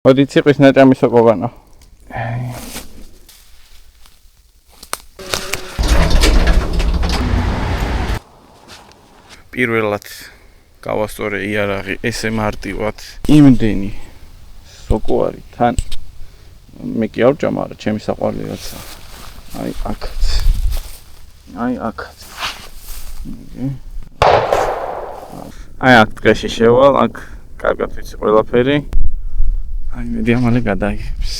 მოდი ციყვის ნაჭამის ოყოვანო. პირველად გავასწორე იარაღი ესე მარტივად. იმდენი სოკო არის თან. მე კი არ ვჭამ, არა, ჩემი საყვარელი რაცა. აი აქაც. აი აქაც. აი აქ დღეში შევალ, აქ კარგად ვიცი ყველაფერი. აი მედი ამალე გადაიღებს.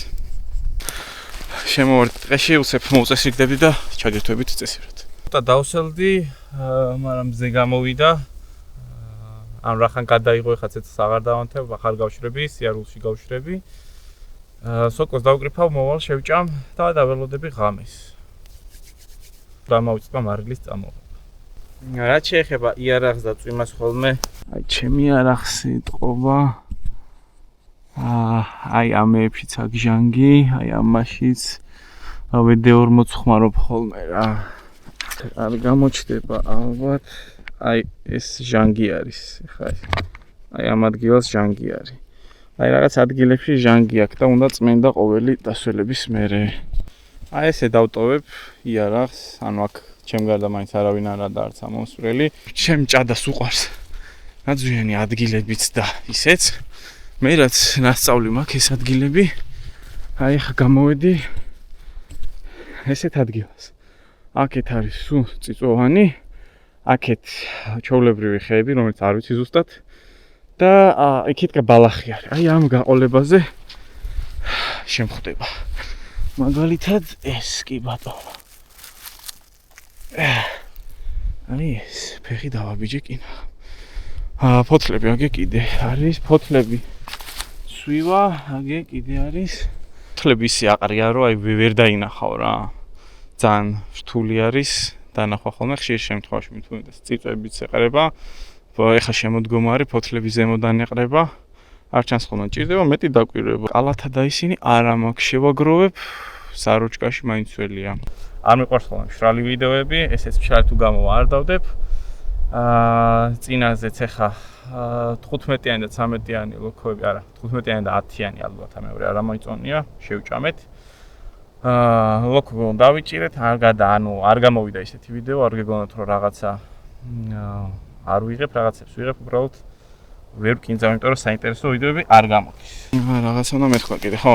შემოვარდი დღეში, უცებ მოუწესრიგდებდი და ჩაგერთვებით წესივრად. და დავსელდი, მაგრამ მზე გამოვიდა. ან რახან გადაიღო, ეხლა ცეცხლს აღარ დავანთებ, ახალ გავშრები, სიარულში გავშრები. სოკოს დავკრიფავ, მოვალ შევჭამ და დაველოდები ღამეს. დამავიწყდა მარილის წამოღება. რაც შეეხება იარაღს და წვიმას ხოლმე, აი ჩემი იარაღს ეთყობა. აი ამეებშიც აქ ჟანგი, აი ამაშიც ვიდეო მოცხმარობ ხოლმე რა. არ გამოჩდება ალბათ. აი ეს ჟანგი არის, ხა აი ამ ადგილას ჟანგი არის. აი რაღაც ადგილებში ჟანგი აქვს და უნდა წმენდა ყოველი დასველების მერე. აი ესე დავტოვებ იარაღს, ანუ აქ ჩემ გარდა მაინც არავინ არ არის და არც ამომსვლელი. ჩემ ჭადას უყვარს ნაძვიანი ადგილებიც და ისეც. მე რაც ნასწავლი მაქვს ეს ადგილები, აი ხა გამოვედი ესეთ ადგილას. აქეთ არის სულ წიწვოვანი, აქეთ ჩვეულებრივი ხეები, რომელიც არ ვიცი ზუსტად და იქით ბალახი არის. აი ამ გაყოლებაზე შემხვდება. მაგალითად ეს კი ბატონო. აი ეს ფეხი დავაბიჯე კინა. ფოთლები აგე კიდე არის, ფოთლები სვივა, აგე კიდე არის. ფოთლები ისე აყრია, რომ აი ვერ დაინახავ რა. ძალიან რთული არის. დანახვა ხოლმე ხშირ შემთხვევაში მithumetes წიწვებიც ეყრება. ეხა შემოდგომარი ფოთლები ზემოდან ეყრება. არ ჩანს ხოლმე ჭირდება მეტი დაკვირვება. კალათა და ისინი არ ამაქვს შევაგროვებ. საროჭკაში მაინც ველია. არ მიყვარს ხოლმე მშრალი ვიდეოები, ესეც მშრალი თუ გამოვა არ დავდებ. წინაზეც ეხა 15-იანი და 13-იანი ლოქოები, არა, 15-იანი და 10-იანი ალბათ მეორე არ მოიწონია, შევჭამეთ. ლოქო დავიჭირეთ, არ გამოვიდა ისეთი ვიდეო, არ გეგონათ რომ რაღაცა არ ვიღებ, რაღაცებს ვიღებ, უბრალოდ ვერ ვკინძავ, იმიტომ რომ საინტერესო ვიდეოები არ გამოდის. რაღაცა უნდა მეთქვა კიდე, ხო?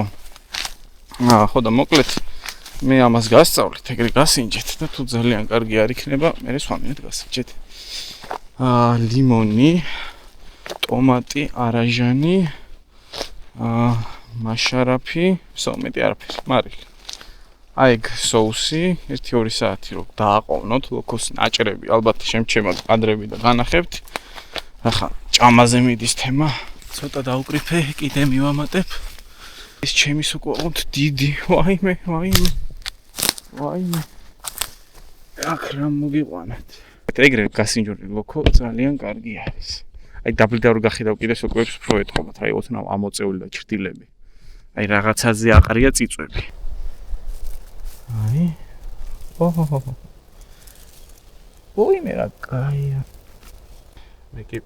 ხო და მოკლედ მე ამას გასწავლით, ეგრე გასინჯეთ და თუ ძალიან კარგი არ იქნება, მე სხვა მინეთ გასინჯეთ. ლიმონი, ტომატი, არაჟანი, მაშარაფი, მეტი არაფერი, მარილი. აი ეგ соуსი 1-2 საათი რო დააყოვნოთ, ლოქოს ნაჭრები, ალბათ შემჩემად კადრები და განახებთ. ახლა ჭამაზე მიდის თემა. ცოტა დაუკრიფე, კიდე მივამატებ. ეს ჩემი სოკოოდ დიდი, ვაიმე. აქ რა მოგიყვანეთ. ეგრე გასინჯური ლოქო ძალიან კარგი არის. აი დაბლდა რო გახიდავ კიდე სოკოებს უფრო ეთყობათ, აი ოცნავ ამოწეული და ჩრდილები. აი რაღაცაზე აყრია წიწვები. აი. ოიმე რა კაია. მე კი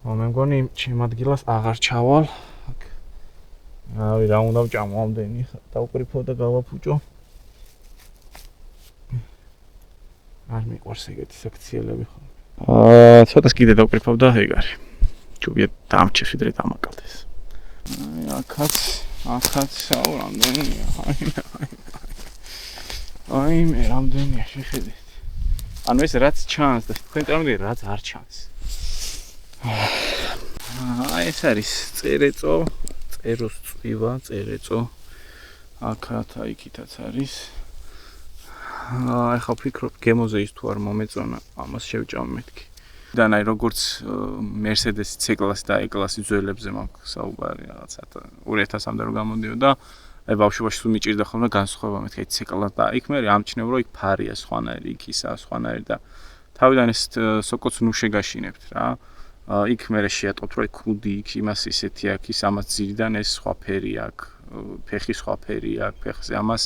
მე მგონი ჩემ ადგილას აღარ ჩავალ. აი რა უნდა ვჭამო ამდენი, დავკრიფო და გავაფუჭო. არ მიყვარს ეგეთი საქციელები ხო. ცოტას კიდე დავკრიფავ და ეგ არის. ჯობია დამჭირს ვიდრე დამაკალდეს. აი აქაც რამდენია. აი მე რამდენია შეხედეთ. ანუ ეს რაც ჩანს და თქვენ წარმოგიდგენთ რაც არ ჩანს. აი ეს არის წერეწო, წეროს წვივა, წერეწო. აქათა იქითაც არის. ახლა ვფიქრობ გემოზე ის თუ არ მომეწონა, ამას შევჭამ მეთქი. და აი როგორც Mercedes C-კლასი და E-კლასი ძველებზე მაქვს საუბარი რაღაცა 2000-მდე რო გამოდიოდა, აი ბავშვობაში სულ მიჭირდა ხოლმე განსხვავება მეთქი C-კლასი და იქ მე ამჩნევ რომ იქ ფარია სხვანაირი, იქ ისაა სხვანაირი და თავიდან ეს სოკოც ნუ შეგაშინებთ რა. იქ მე შეატყობთ რომ ქუდი იქ იმას ისეთი აქვს, ის ამას ძირიდან ეს სხვა ფერი აქვს, ფეხი სხვა ფერი აქვს, ფეხზე ამას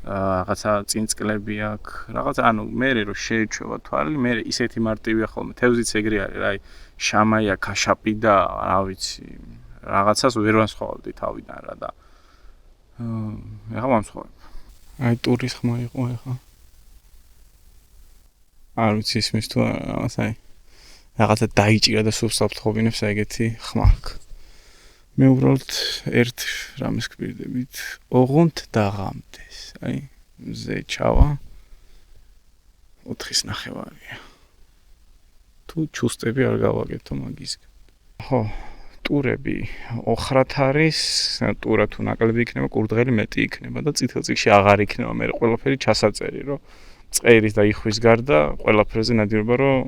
რაღაცა წინწკლები აქვს, რაღაცა ანუ მე რო შეეჩვევა თვალი, მე ისეთი მარტივია ხოლმე, თევზიც ეგრე არის, რა, შამაია, ქაშაპი და რა ვიცი, რაღაცას ვერ ვასხოვდი თავიდან რა და ეხლა ვამსხობებ. აი ტურის ხმა იყო ეხლა. არ ვიცი ისმის თუ რაღაცა დაიჭირა და სულ საფრთხობინებს ეგეთი ხმა აქვს. მე უბრალოდ ერთ რამეს გვპირდებით, ოღონდ დაღამდეს. აი, მზე ჩავა 4:30-ია. თუ ჩუსტები არ გავაკეთო მაგისგან. ხო, ტურები ოხრათ არის, ტურა თუ ნაკლები იქნება, კურდღელი მეტი იქნება და წითელ წიგნში აღარ იქნება მე ყველაფერი ჩასაწერი, რომ წყერის და იხვის გარდა ყველაფერზე ნადირობა რომ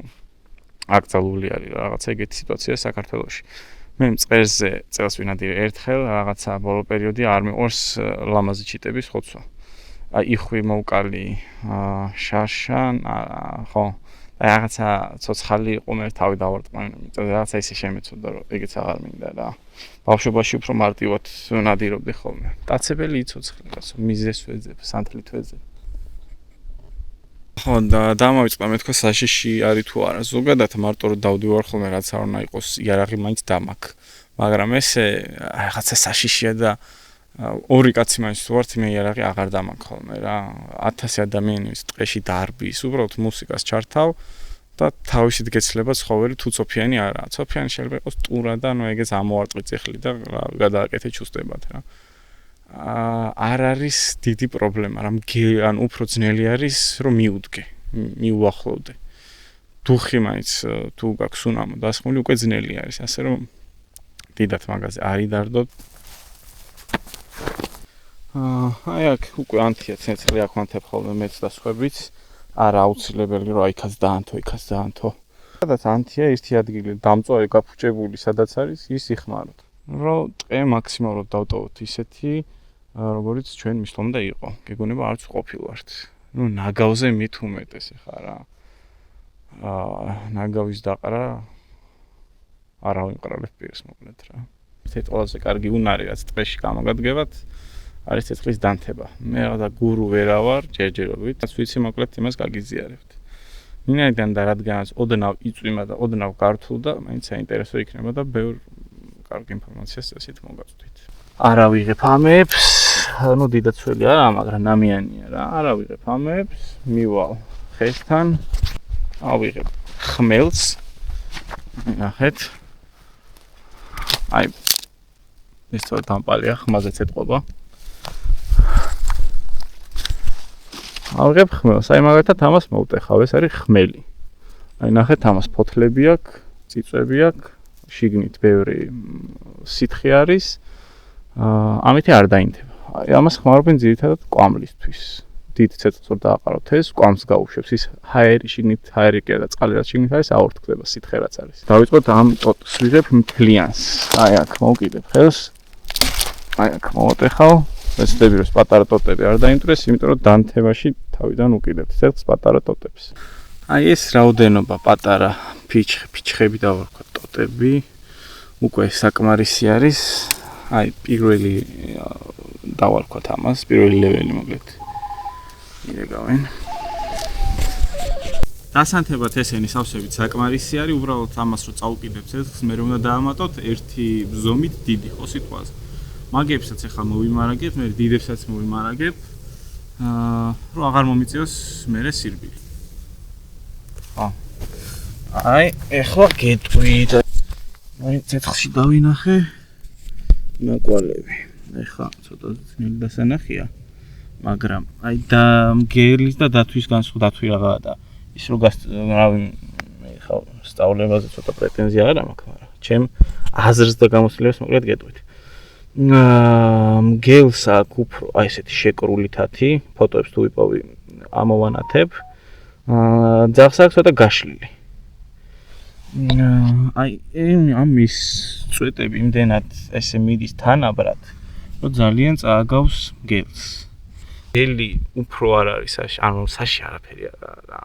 აკრძალული არის რაღაცა ეგეთი სიტუაცია საქართველოში. მე მწყერზე წელს ვინადირე ერთხელ, რაღაცა ბოლო პერიოდი არ მიყვარს ლამაზი ჩიტების ხოცვა. აი იხვი მოვკალი შაშა, ხო. აი რაღაცა ცოცხალი იყო მე თავი დავარტყმე, რაღაცა ისე შემეცოდა რომ ეგეც აღარ მინდა რა. ბავშვობაში უფრო მარტივად ვინადირობდი ხოლმე. დაცებელი იცოცხლე, რასო მიზეს ვეძებ, სანთლით ვეძებ. ხო და დამავიწყდა მეთქვა საშიში არის თუ არა ზოგადად მარტო რომ დავდივარ ხოლმე რაც არ უნდა იყოს იარაღი მაინც დამაქვს მაგრამ ესე რაღაცა საშიშია და ორი კაცი მაინც თუ ვართ მე იარაღი აღარ დამაქვს ხოლმე რა 1000 ადამიანის ტყეში დარბის უბრალოდ მუსიკას ჩართავ და თავისით გეცლება ცხოველი თუ წოფიანი არაა წოფიანი შეიძლება იყოს ტურა და ნუ ეგეც ამოვარტყი წიხლი და გადააკეთე ჩუსტებად რა არ არის დიდი პრობლემა, რა ან უფრო ძნელი არის, რომ მიუდგე, მიუახლოვდე. დუხი მაინც თუ გაქვს უნამო დასხმული, უკვე ძნელი არის, ასე რომ დიდად მაგაზე არ იდარდოთ. აი აქ უკვე ანთია ცეცხლი აქვანთებ ხოლმე მეც და სხვაებიც, არა აუცილებელი რომ იქაც დაანთო, იქაც დაანთო. სადაც ანთია ერთი ადგილი დამწვარი გაფუჭებული, სადაც არის, ის იხმაროთ. რომ ტყე მაქსიმალურად დავტოვოთ ისეთი როგორც ჩვენ მისლომდა იყო. გეგონება არც ყოფილვართ. ნუ ნაგავზე მით უმეტეს ხა რა. ნაგავის დაყრა არავინ ყრალებს პირს მოკლედ რა. ეს ყველაზე კარგი უნარი რაც ტყეში გამოგადგებათ არის ცეცხლის დანთება. მე რა და გურუ ვერა ვარ ჯერჯერობით. რაც ვიცი მოკლედ იმას გაგიზიარებთ. ვინაიდან და რადგანაც ოდნავ იწვიმა და ოდნავ გართულდა, მაინც საინტერესო იქნება და ბევრ კარგ ინფორმაციას წესით მოგაწვდით. არა ვიღებ ამებს, ну დიდად ძველი არა, მაგრამ ნამიანია რა. არა ვიღებ ამებს, მივალ ხესთან. ავიღებ ხმელს. ნახეთ. აი ეს თორე დამპალია, ხმაზეც ეთყობა. ავიღებ ხმელს, აი მაგათაც ამას მოვტეხავ, ეს არის ხმელი. აი ნახეთ ამას ფოთლები აქვს, წიწვები აქვს. შიგნით ბევრი სითხე არის. ამითი არ დაინთება. ამას ხმარობენ ძირითადად კვამლისთვის. დიდ ცეცხლს რომ დააყაროთ ეს, კვამს გაუშვებს. ის ჰაერი შიგნით, ჰაერი კი არა, წყალი რაც შიგნით არის, აორთქლდება სითხე რაც არის. დავიწყოთ ამ ტოტს ვიღებ მთლიანს. აი აქ მოვკიდებ ხელს. აი აქ მოვატეხავ. ვეცდები რომ პატარა ტოტები არ დაინტრეს, იმიტომ რომ დანთებაში თავიდან უკიდებთ ცეცხლს პატარა ტოტებს. აი ეს რაოდენობა პატარა ფიჩხები დავარქვათ ტოტები. უკვე საკმარისი არის. აი პირველი დავარქვათ ამას, პირველი ლეველი მოკლედ. იღავენ. დასანთებად ესენი სავსებით საკმარისი არის, უბრალოდ ამას რომ წაუკიდებ ცეცხლს, მე რომ უნდა დაამატოთ ერთი ზომით დიდი ხო სიტყვაზე. მაგებსაც ახლა მოვიმარაგებ, მე დიდებსაც მოვიმარაგებ. რომ აღარ მომიწევს მერე სირბილი. ხო. აი, ახლა გეტყვით. აი ცეცხლში დავინახე ნაკვალევი. ეხლა ცოტა ძნელი დასანახია, მაგრამ აი და მგელის და დათვის განსხვავდა დათვი რაღაცა და ის რო რავი ეხლა სწავლებაზე ცოტა პრეტენზია არ მაქვს, მაგრამ ჩემ აზრს და გამოსვლებს მოკლედ გეტყვით. მგელს აქვს უფრო აი ესეთი შეკრული თათი, ფოტოებს თუ ვიპოვი ამოვანათებ. ძაღლს აქვს ცოტა გაშლილი. აი ამის წვეტები იმდენად ესე მიდის თანაბრად, რომ ძალიან წააგავს მგელს. მგელი უფრო არ არის საში, ანუ საში არაფერი რა.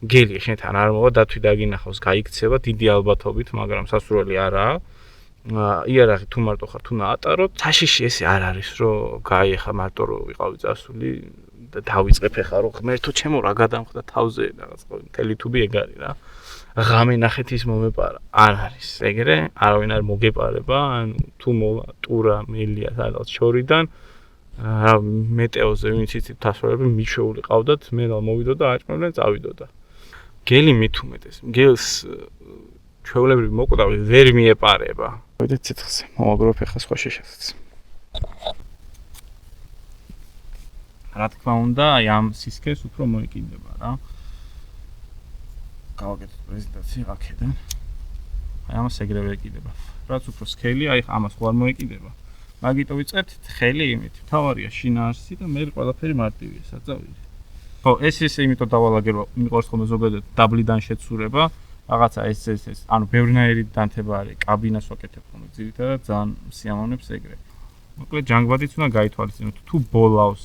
მგელი შენთან არ მოვა დათვი დაგინახავს, გაიქცევა დიდი ალბათობით, მაგრამ სასურველი არაა. იარაღი თუ მარტო ხარ თუ ნაატაროთ, საშიში ესე არ არის, რომ გაიეხა მარტო რომ ვიყავი წასული, და დავიწყებ ახლა რომ ღმერთო ჩემო რა გადამხდა თავზე რაღაც მთელი თუბი ეგ არის რა. ღამე ნახეთ ის მომეპარა. არ არის ეგრე, არავინ არ მოგეპარება, ანუ თუ მოვა ტურა მელია სადღაც შორიდან რა მეტეოზე ვინც იცით დასვენები მიჩვეული ყავდათ, მე რა მოვიდო და აჭმევდნენ წავიდოდა. გელი მით უმეტეს. გელს ჩვეულებრივ მოკვდავი ვერ მიეპარება. ვიდეთ ცეცხლზე. მოვაგროვებ ახლა სხვა შეშასაც. რა თქმა უნდა, აი ამ სისქეს უფრო მოეკიდება რა. გავაკეთოთ პრეზენტაცია აქედან. აი ამას ეგრევე ეკიდება. რაც უფრო სქელი, აი ამას ხوار მოეკიდება. მაგიტო ვიწყებთ ხელი იმით. თავარია შინაარსი და მე ყველაფერი მარტივია, საწავილი. ხო, ეს იმიტომ დავალაგება, მიყვარს ხოლმე ზოგადად დაბლიდან შეცურება, რაღაცა ეს, ანუ ბევრნაირი დანთება არის, კაბინას ვაკეთებ ხოლმე ძირითადად ძალიან სიამოვნებს ეგრე. მოკლედ ჯანგბადიც უნდა გაითვალისწინოთ, თუ ბოლავს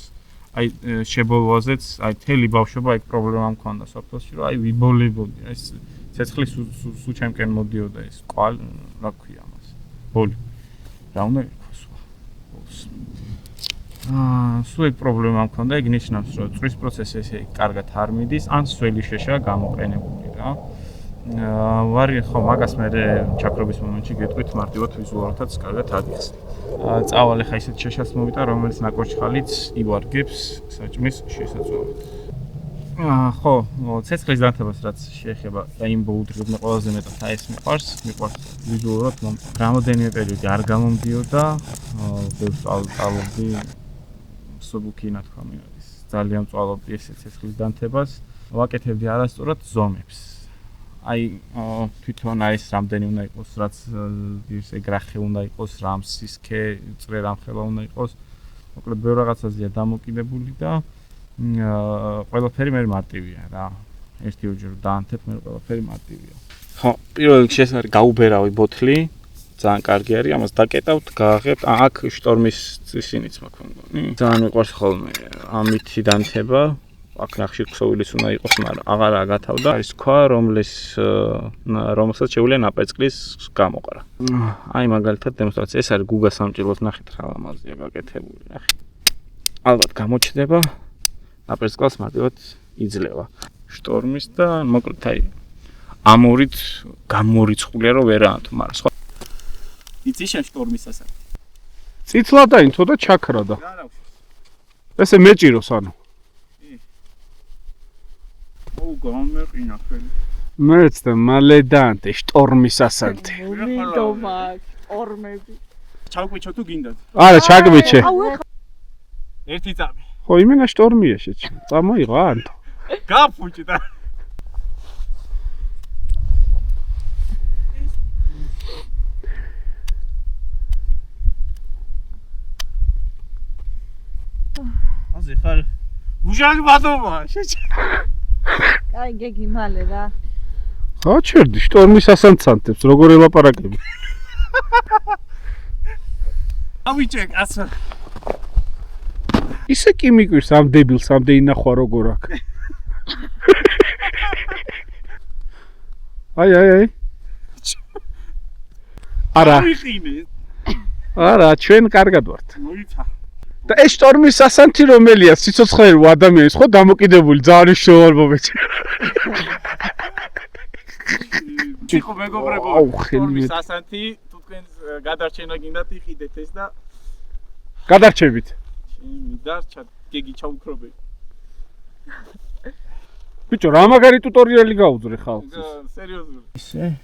აი შებოლვაზეც, აი თელი ბავშვობა ეგ პრობლემა მქონდა სოფელში, რომ აი ვიბოლებოდი, ეს ცეცხლი სულ ჩემკენ მოდიოდა ეს ყვალ, რა ქვია ამას. ბოლი. რა უნდა იყოს? სულ ეგ პრობლემა მქონდა, ეგ ნიშნავს, რომ წვრის პროცესი ესე კარგად არ მიდის, ან სველი შეშა გამოყენებული რა. ვარი ხო მაგას მე ჩაქრობის მომენტში გეტყვით მარტივად ვიზუალათაც კარგად აგიხსნით. წავალ ახლა ისეთ შეშას მოვიტა, რომელიც ნაკურჩხალიც ივარგებს საჭმის შესაძლებლად. ხო, ცეცხლის დანთებას რაც შეეხება რაინბოუ უდრიგ მე ყველაზე მეტად აი ეს მიყვარს ვიზუალურად რამოდენიმე პერიოდი არ გამომდიოდა, ბევრს წალობდი სუბუქი ნათქვამი არის. ძალიან წვალობდი ეს ცეცხლის დანთებას, ვაკეთებდი არასწორად ზომებს. აი თვითონ არის რამდენი უნდა იყოს, რაც ის ეგრახე უნდა იყოს, რამ სისქე, წრე რამხელა უნდა იყოს. მოკლედ ბევრ რაღაცაზეა დამოკიდებული და ყველაფერი მე მარტივია რა. ერთი უჯერ დაანთებ, მე ყველაფერი მარტივია. ხო, პირველ რიგში ეს არის გაუბერავი ბოთლი, ძალიან კარგი არის, ამას დაკეტავთ, გააღებთ. აქ შტორმის წისინიც მაქვს მგონი. ძალიან მიყვარს ხოლმე ამითი დანთება. აქ ნახშირ ქსოვილიც უნდა იყოს, მაგრამ აღარა გათავდა. არის ქვა, რომელსაც შეუძლია ნაპერწკლის გამოყრა. აი მაგალითად დემონსტრაცია, ეს არის გუგა სამჭირველს ნახეთ რა ლამაზია გაკეთებული, ნახეთ. ალბათ გამოჩნდება, ნაპერწკლს მარტივად იძლევა. შტორმის და მოკლედ აი ამორით გამორიცხულია რომ ვერაანთო, მაგრამ სხვა იცი შენ შტორმის ასაკი. წითლადაინ თო და ჩაქრა და. ესე მეჭიროს ანუ. გამერყინა ხელი. მეც და მალე დაანთე შტორმის ასანთე. მომიდომა შტორმები. ჩაგვიჩო თუ გინდათ? არა, ჩაგმიჩე. ერთი წამი. ხო, იმენა შტორმია შეჭი. წამოიღო ანთო. გაფუჭი და. აზი ხარ. უშალი ბატონმა შეჭი. აი გეგი მალე რა. ხო, ჩერდი შტორმის ასანთებს, როგორ ელაპარაკები. ავიჭე კაცო. ისე კი მიკვირს ამ დებილს, ამდენი ნახვა როგორ აქ. აი. არა. არა, ჩვენ კარგად ვართ. მოიცა. და ეს შტორმის ასანთი რომელია, სიცოცხლერო ადამიანის, ხო, დამოკიდებული ძალიან შოალ მომენტში. ჩიხო მეგობრებო, შტორმის ასანთი, თუ თქვენ გადარჩენა გინდათ იყიდეთ ეს და გადარჩებით. მიდარჩა გეგი ჩაუქრობე. ბიჭო, რა მაგარი ტუტორიალი გაუძრე ხალხს. სერიოზული. ისე.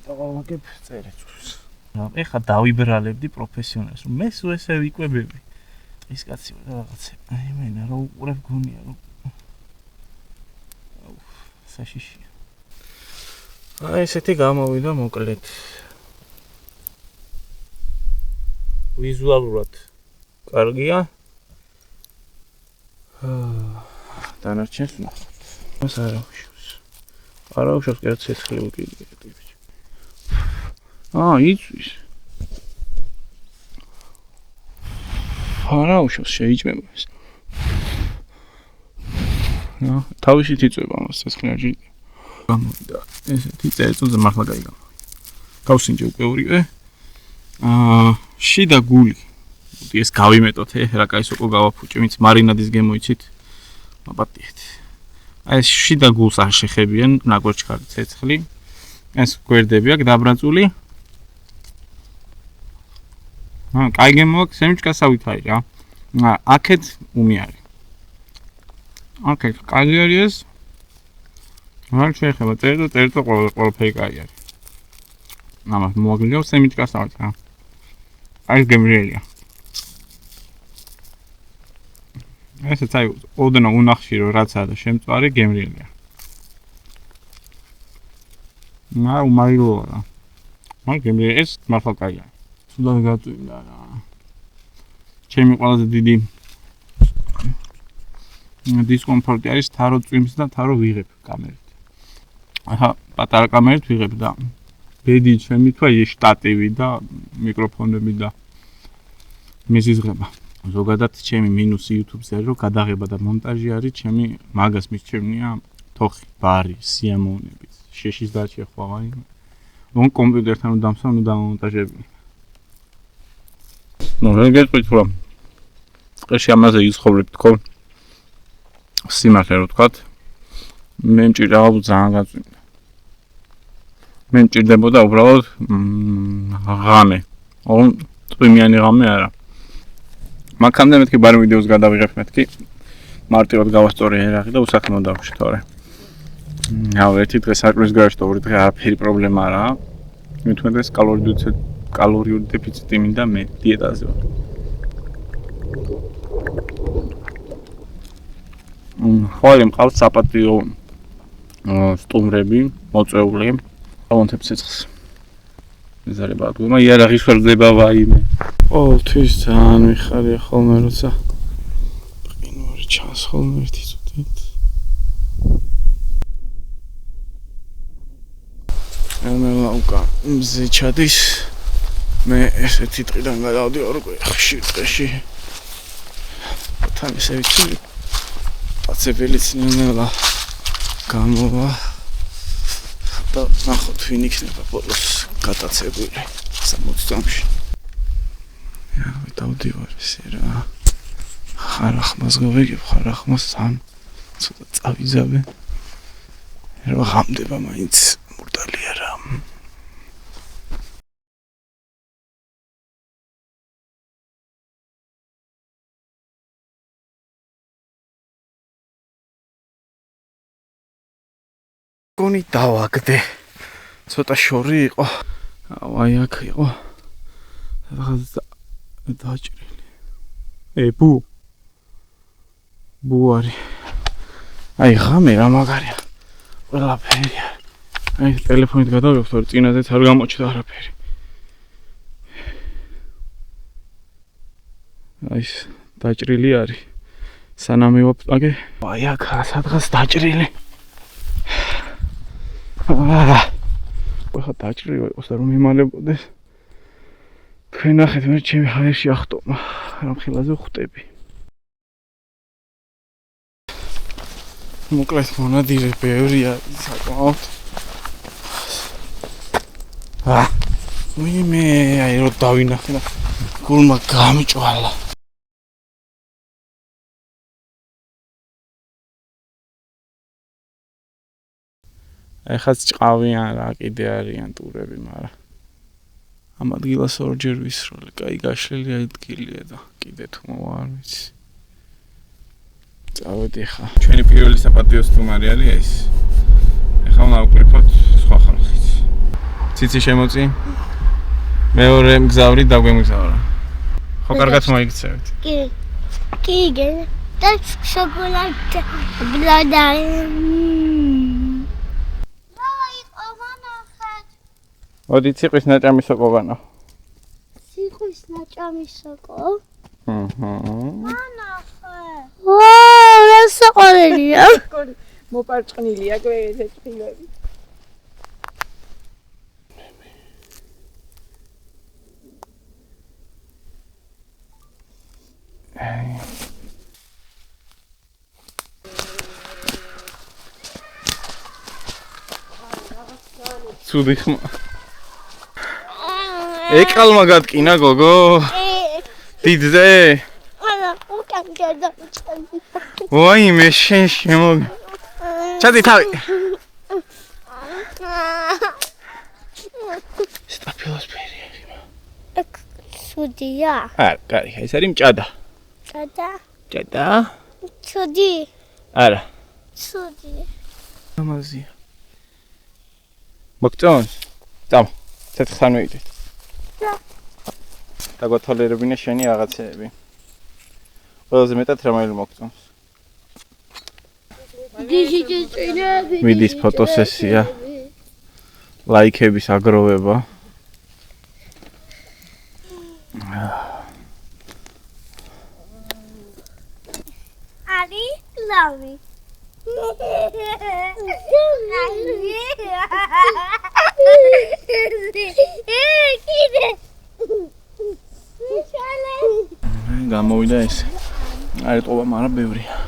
დავავაგებ წერეთს. ეხა დავიბრალებდი პროფესიონალს, რომ მე სულ ესე ვიკვებები. ის კაცი რაღაცა. აი მენა რა უყურებ გონია რომ საშიშია. აი ესეთი გამოვიდა მოკლედ. ვიზუალურად კარგია. დანარჩენს ნახოთ. მას არ აუშავს. არ აუშავს კი რაც ცეცხლი უკიდია. იცვის. არ აუშავს შეიჭმება ეს. თავისით იწვება მას ცეცხლი არ ჭირდება. გამოვიდა ესეთი წერეთზე მართლა გაიგო. გავსინჯე უკვე ორივე. შიდა გული პუტი ეს გავიმეტოთ რა კაი სოკო გავაფუჭი მიც მარინადის გემოიცით მაპატიეთ აი ეს შიდა გულს არ შეხებიან ნაგვერჩქარი ცეცხლი ეს გვერდები აქვს დაბრაწული კაი გემო აქვს სემიჩკასავით არის რა აქეთ უმი არის აქეთ კაი არის ეს არ შეიძლება წერტო ყველაფერი კაი არის ამას მოაგლიო სემიჩკასავით რა აი გემრიელია ესეც აი ოდნავ უნახში რომ რაცაა და შემწვარი გემრიელია უმარილოა რა გემრიელი ეს მართლა კაია სულად გაწვიმდა რა ჩემი ყველაზე დიდი დისკომფორტი არის თარო წვიმს და თარო ვიღებ კამერით ახლა პატარა კამერით ვიღებ და ბედი ჩემი თქვა ის შტატივი და მიკროფონები და მიზიზღება ზოგადად ჩემი მინუსი YouTube-ზე რომ გადაღება და მონტაჟი არის ჩემი მაგას მისჩემნია თოხი ბარი სიამოვნებით შეშის დარჩი ხო აი რომ კომპიუტერთან დამსვან და დამონტაჟები ნუ რეგეთყვით რომ ყეში ამაზე იცხოვრებ თქო სიმართლე რო თქვათ მე მჭირდა ძალიან გაწვიმდა მე მჭირდებოდა უბრალოდ ღამე ოღონ წვიმიანი ღამე არა მაგამდე მეთქი ბარი ვიდეოს გადავიღებ მეთქი მარტივად გავასწორე ერაღი და უსახმო დავში თორე ერთი დღე საჭმლის გარშ და ორი დღე არაფერი პრობლემა არა მithumetes კალორიული დეფიციტი მინდა მე დიეტაზე ვარ ხვალე მყავს საპატიო სტუმრები მოწეული ავონთებ ცეცხლს მიზარება თქვა იარაღის ვერდება ვაიმე ყოველთვის ძალიან მიხარია ხოლმე როცა ყინვარი ჩანს ხოლმე ერთი წუთით ამელა უკან მზე ჩადის მე ესეთი დღიდან გადავდი ორ ხში დღეში თან ესე ვიცი პაცებელიც ნელა გამოვა და ნახოთ ვინ იქნება ბოლოს გატაცებული 60 წამში დავდივარ ესე რა ხარახმას გავიგებ ხარახმას თან ცოტა წავიზავე რა ღამდება მაინც მურდალია რა კონი დავაგდე ცოტა შორი იყო აი აქ იყო რაღაც დაჭრილი ბუ არის აი ღამე რა მაგარია ყველაფერი აი ტელეფონით გადავიღებ თორე წინაზეც არ გამოჩნდა არაფერი აი დაჭრილი არის სანამ მივაპტაგე აი აქ სადღაც დაჭრილი ხა დაჭრილი იყოს და რომ იმალებოდეს თქვენ ნახეთ მე ჩემი ჰაერში ახტომა რომ ხილაზე ხვდები მოკლედ მონადირე ბევრია საკმაოდ მე აი რო დავინახე და გულმა გამჭვალა ეხაც ჭყავიან რა კიდე არიან ტურები მაგრამ ამ ადგილას ორჯერ ვისროლე კაი გაშლილი ადგილია და კიდე თუ მოვა არ ვიცი წავედი ხა ჩვენი პირველი საპატიო სტუმარი არის ეს ეხლა უნდა ვკრიფოთ სხვა ხალხიც ციცი შემოწი მეორე მგზავრი დაგვემგზავრა ხო კარგად მოიქცევით კი და შოკოლადი ბლადარი მოდი ციყვის ნაჭამი სოკო ვანო ციყვის ნაჭამი სოკო ანახე რა საყოველია მოპარჭყნილია გვერდზე ჭყილები ცუდი ხმა ეკალმა გატკინა გოგო დიდზე? არა, უკან გადავიდა. ვაიმე, შენ შემოგ. ჩადი თავი. სტაფილოსფერია. ცუდია. არა, კარი, ეს არის მჭადა. და ჭადა? ცუდი. არა. ცუდი. ამაზია. მოგწონს? წამ. ცეცხლთან მივიდეთ. და. დაგვათვალიერებინა შენი რაღაცეები. ყველაზე მეტად რომელი მოგწონს? მიდის ფოტოსესია. ლაიქების აგროვება. არი ლავი. გამოვიდა ეს. არ ეტყობა, მაგრამ ბევრია.